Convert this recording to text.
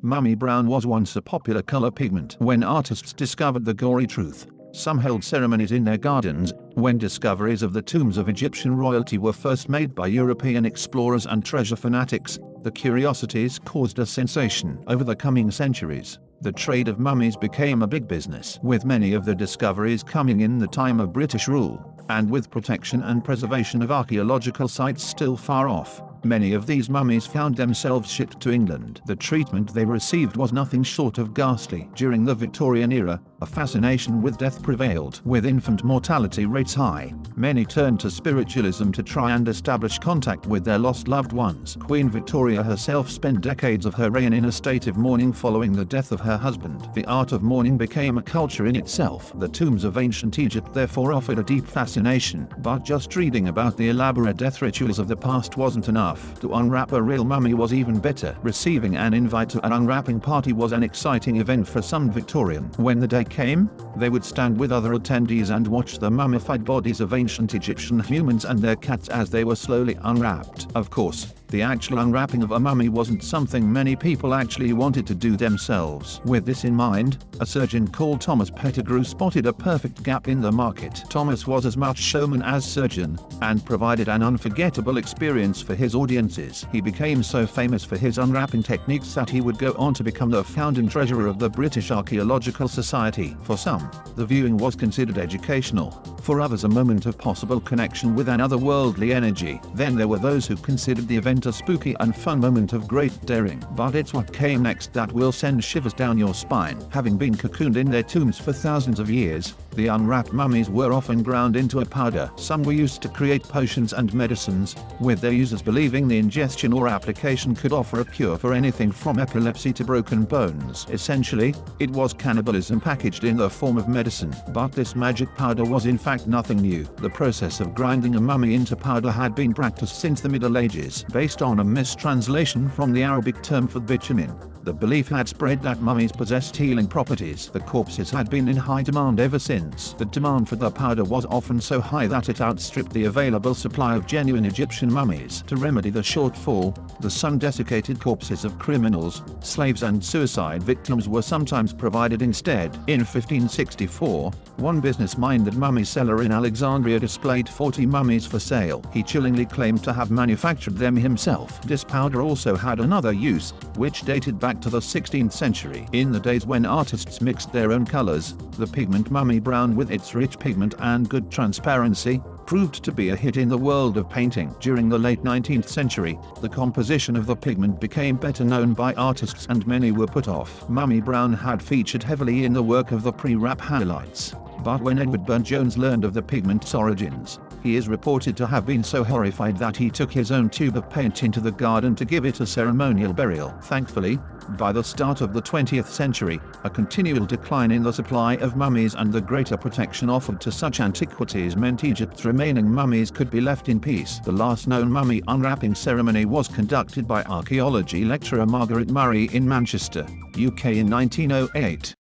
Mummy brown was once a popular color pigment when artists discovered the gory truth. Some held ceremonies in their gardens. When discoveries of the tombs of Egyptian royalty were first made by European explorers and treasure fanatics, the curiosities caused a sensation. Over the coming centuries, the trade of mummies became a big business, with many of the discoveries coming in the time of British rule, and with protection and preservation of archaeological sites still far off. Many of these mummies found themselves shipped to England. The treatment they received was nothing short of ghastly. During the Victorian era, a fascination with death prevailed. With infant mortality rates high, many turned to spiritualism to try and establish contact with their lost loved ones. Queen Victoria herself spent decades of her reign in a state of mourning following the death of her husband. The art of mourning became a culture in itself. The tombs of ancient Egypt therefore offered a deep fascination. But just reading about the elaborate death rituals of the past wasn't enough. To unwrap a real mummy was even better. Receiving an invite to an unwrapping party was an exciting event for some Victorian. When the day came, they would stand with other attendees and watch the mummified bodies of ancient Egyptian humans and their cats as they were slowly unwrapped. Of course, the actual unwrapping of a mummy wasn't something many people actually wanted to do themselves. With this in mind, a surgeon called Thomas Pettigrew spotted a perfect gap in the market. Thomas was as much showman as surgeon, and provided an unforgettable experience for his audiences. He became so famous for his unwrapping techniques that he would go on to become the founding treasurer of the British Archaeological Society. For some, the viewing was considered educational. For others, a moment of possible connection with an otherworldly energy. Then there were those who considered the event a spooky and fun moment of great daring. But it's what came next that will send shivers down your spine. Having been cocooned in their tombs for thousands of years, the unwrapped mummies were often ground into a powder. Some were used to create potions and medicines, with their users believing the ingestion or application could offer a cure for anything from epilepsy to broken bones. Essentially, it was cannibalism packaged in the form of medicine. But this magic powder was in fact nothing new. The process of grinding a mummy into powder had been practiced since the Middle Ages. Based on a mistranslation from the Arabic term for bitumen, the belief had spread that mummies possessed healing properties. The corpses had been in high demand ever since. The demand for the powder was often so high that it outstripped the available supply of genuine Egyptian mummies. To remedy the shortfall, the sun-desiccated corpses of criminals, slaves and suicide victims were sometimes provided instead. In 1564, one business-minded mummy seller in Alexandria displayed 40 mummies for sale. He chillingly claimed to have manufactured them himself. This powder also had another use, which dated back to the 16th century. In the days when artists mixed their own colors, the pigment mummy brown, with its rich pigment and good transparency, proved to be a hit in the world of painting. During the late 19th century, the composition of the pigment became better known by artists and many were put off. Mummy brown had featured heavily in the work of the pre-wrap highlights. But when Edward Burne-Jones learned of the pigment's origins, he is reported to have been so horrified that he took his own tube of paint into the garden to give it a ceremonial burial. Thankfully, by the start of the 20th century, a continual decline in the supply of mummies and the greater protection offered to such antiquities meant Egypt's remaining mummies could be left in peace. The last known mummy unwrapping ceremony was conducted by archaeology lecturer Margaret Murray in Manchester, UK in 1908.